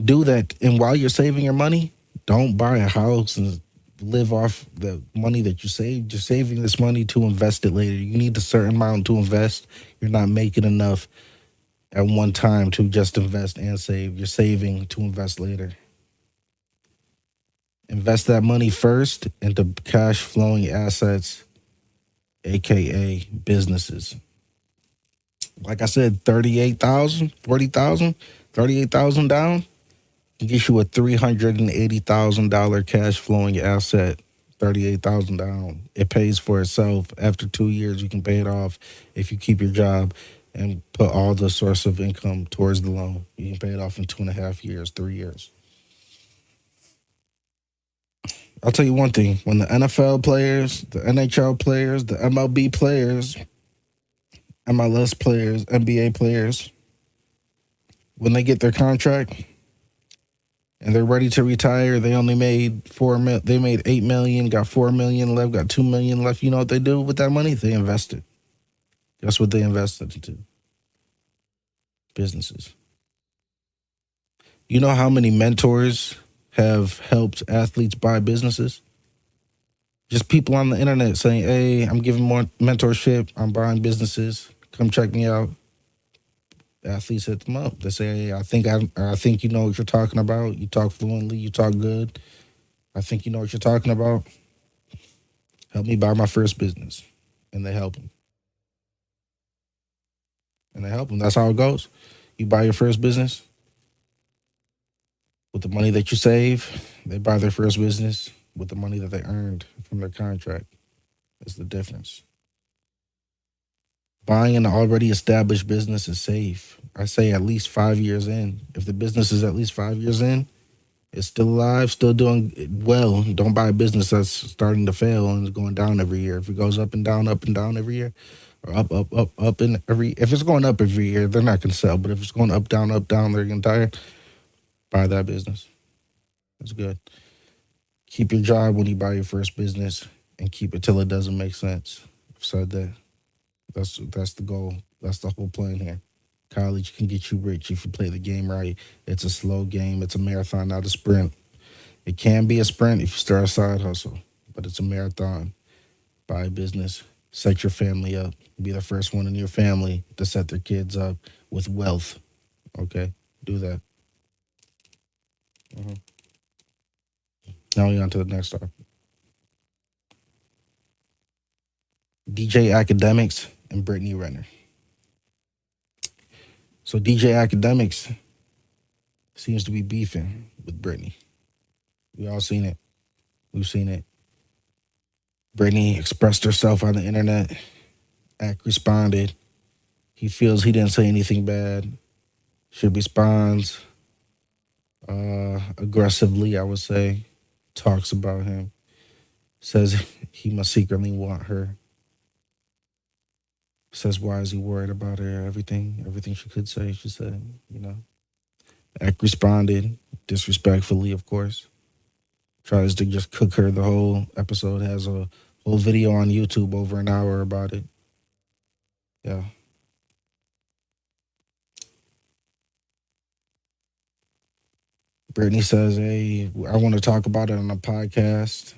do that. And while you're saving your money, don't buy a house and live off the money that you saved. You're saving this money to invest it later. You need a certain amount to invest. You're not making enough at one time to just invest and save. You're saving to invest later. Invest that money first into cash flowing assets, aka businesses. Like I said, 38,000, 40,000, 38,000 down can get you a $380,000 cash flowing asset. 38,000 down. It pays for itself. After 2 years, you can pay it off if you keep your job and put all the source of income towards the loan. You can pay it off in 2.5 years, 3 years. I'll tell you one thing: when the NFL players, the NHL players, the MLB players, MLS players, NBA players, when they get their contract and they're ready to retire, they only made 4 mil. They made 8 million, got 4 million left, got 2 million left. You know what they do with that money? They invest it. That's what they invested into businesses. You know how many mentors have helped athletes buy businesses? Just people on the internet saying, "Hey, I'm giving more mentorship. I'm buying businesses. Come check me out." Athletes hit them up. They say, "Hey, I think you know what you're talking about. You talk fluently. You talk good. I think you know what you're talking about. Help me buy my first business." And they help them. And they help them. That's how it goes. You buy your first business with the money that you save. They buy their first business with the money that they earned from their contract. That's the difference. Buying an already established business is safe. I say at least 5 years in. If the business is at least 5 years in, it's still alive, still doing well. Don't buy a business that's starting to fail and is going down every year. If it goes up and down every year, or up in every. If it's going up every year, they're not going to sell. But if it's going up, down, they're going to tire. Buy that business. That's good. Keep your job when you buy your first business, and keep it till it doesn't make sense. I've said that. That's the goal. That's the whole plan here. College can get you rich if you play the game right. It's a slow game. It's a marathon, not a sprint. It can be a sprint if you start a side hustle, but it's a marathon. Buy a business, set your family up, be the first one in your family to set their kids up with wealth. Okay, do that. Mhm. Now we on to the next topic. DJ Academics and Brittany Renner. So DJ Academics seems to be beefing with Brittany. We all seen it. We've seen it. Brittany expressed herself on the internet. Ack responded. He feels he didn't say anything bad. She responds aggressively, I would say. Talks about him. Says he must secretly want her. Says why is he worried about her? Everything she could say, she said, you know. Ack responded disrespectfully, of course. Tries to just cook her the whole episode. Has a whole video on YouTube over an hour about it. Yeah. Brittany says, "Hey, I want to talk about it on a podcast.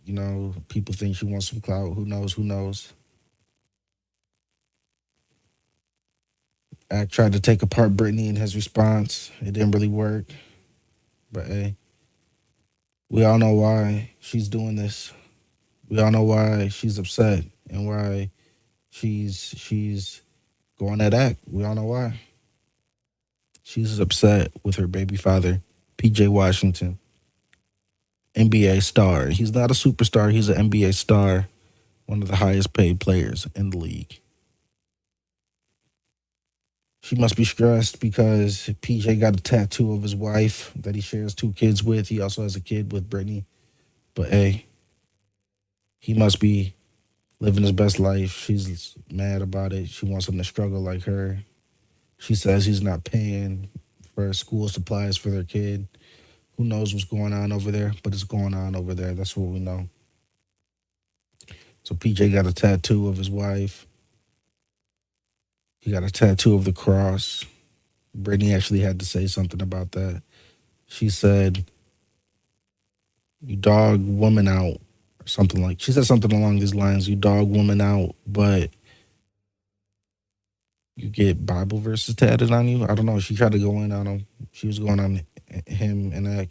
You know, people think she wants some clout. Who knows? Who knows?" Ack tried to take apart Brittany in his response. It didn't really work. But hey, we all know why she's doing this. We all know why she's upset and why she's going at Ack. We all know why. She's upset with her baby father, PJ Washington, NBA star. He's not a superstar, he's an NBA star, one of the highest paid players in the league. She must be stressed because PJ got a tattoo of his wife that he shares 2 kids with. He also has a kid with Brittany. But hey, he must be living his best life. She's mad about it. She wants him to struggle like her. She says he's not paying for school supplies for their kid. Who knows what's going on over there? But it's going on over there. That's what we know. So PJ got a tattoo of his wife. He got a tattoo of the cross. Brittany actually had to say something about that. She said, "You dog woman out," or something like. She said something along these lines. You dog woman out, but you get Bible verses tatted on you. I don't know. She tried to go in on him. She was going on him and Ack.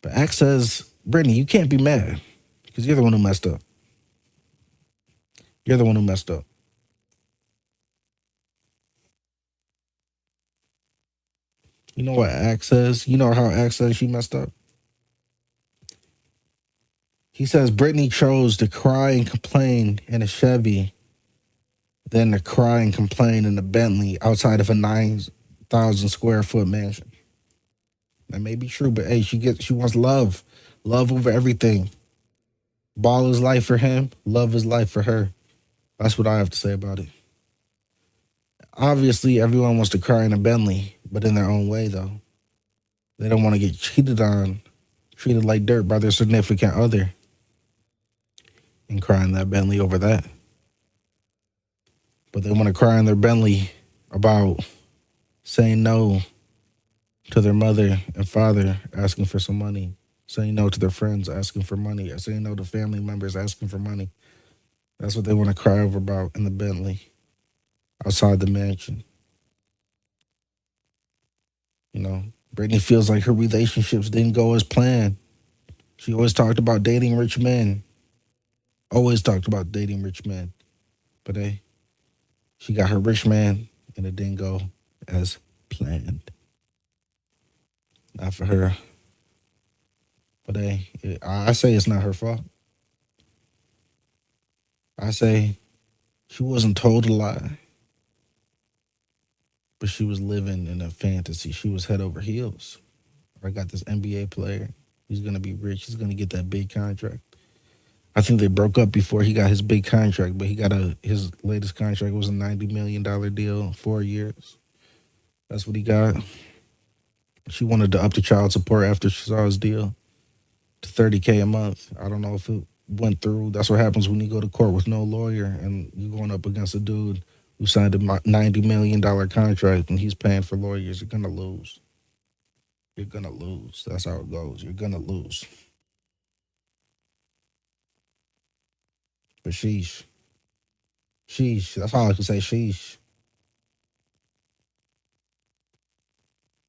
But Ack says, Brittany, you can't be mad because you're the one who messed up. You're the one who messed up. You know what Ack says? You know how Ack says she messed up? He says Brittany chose to cry and complain in a Chevy than to cry and complain in a Bentley outside of a 9,000 square foot mansion. That may be true, but hey, she wants love. Love over everything. Ball is life for him. Love is life for her. That's what I have to say about it. Obviously, everyone wants to cry in a Bentley, but in their own way, though. They don't want to get cheated on, treated like dirt by their significant other, and cry in that Bentley over that. But they want to cry in their Bentley about saying no to their mother and father asking for some money, saying no to their friends asking for money, or saying no to family members asking for money. That's what they want to cry over about in the Bentley outside the mansion. Brittany feels like her relationships didn't go as planned. She always talked about dating rich men. Always talked about dating rich men. But hey, she got her rich man and it didn't go as planned. Not for her. But hey, I say it's not her fault. I say she wasn't told a lie, but she was living in a fantasy. She was head over heels. I got this NBA player. He's gonna be rich. He's gonna get that big contract. I think they broke up before he got his big contract, but his latest contract was a $90 million deal, 4 years. That's what he got. She wanted to up the child support after she saw his deal to $30K a month. I don't know if it went through. That's what happens when you go to court with no lawyer and you're going up against a dude who signed a $90 million contract and he's paying for lawyers. You're gonna lose. You're gonna lose. That's how it goes. You're gonna lose. But sheesh. Sheesh. That's all I can say. Sheesh.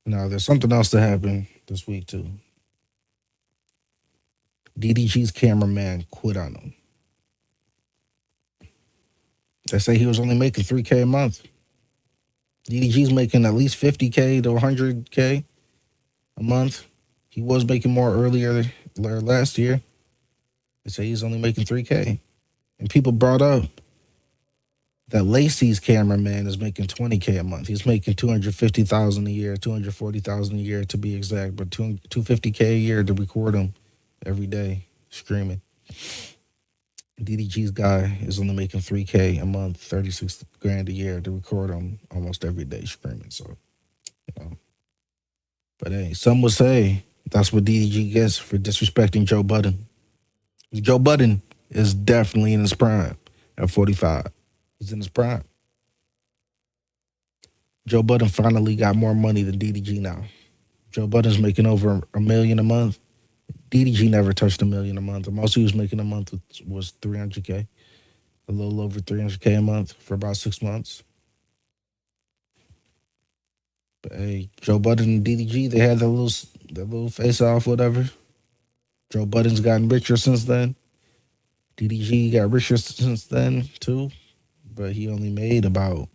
Now, there's something else that happened this week, too. DDG's cameraman quit on him. They say he was only making $3K a month. DDG's making at least $50K to $100K a month. He was making more earlier last year. They say he's only making $3K. And people brought up that Lacey's cameraman is making $20K a month. He's making $250,000 a year, $240,000 a year to be exact, but $250K a year to record him every day streaming. DDG's guy is only making $3K a month, 36 grand a year to record him almost every day streaming. So, you know. But hey, some would say that's what DDG gets for disrespecting Joe Budden. Joe Budden is definitely in his prime at 45. He's in his prime. Joe Budden finally got more money than DDG now. Joe Budden's making over $1 million a month. DDG never touched $1 million a month. The most he was making a month was $300K, a little over $300K a month for about 6 months. But hey, Joe Budden and DDG, they had that little face off, whatever. Joe Budden's gotten richer since then. DDG got richer since then too, but he only made about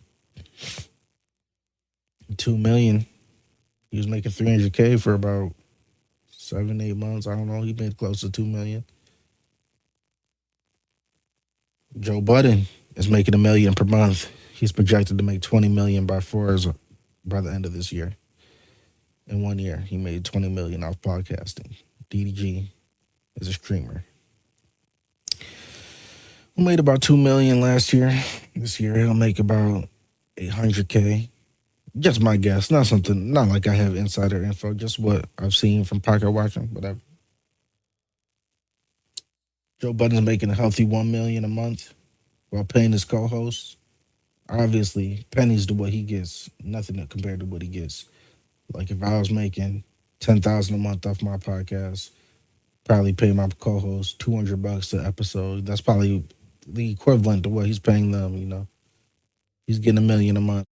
$2 million. He was making $300K for about 7, 8 months. I don't know. He made close to $2 million. Joe Budden is making $1 million per month. He's projected to make $20 million by the end of this year. In 1 year, he made $20 million off podcasting. DDG is a streamer. We made about $2 million last year. This year he'll make about $800K. Just my guess. Not like I have insider info, just what I've seen from pocket watching, whatever. Joe Budden's making a healthy $1 million a month while paying his co-hosts Obviously, pennies to what he gets, nothing compared to what he gets. Like if I was making 10,000 a month off my podcast, probably pay my co-host $200 an episode. That's probably the equivalent to what he's paying them. He's getting 1 million a month.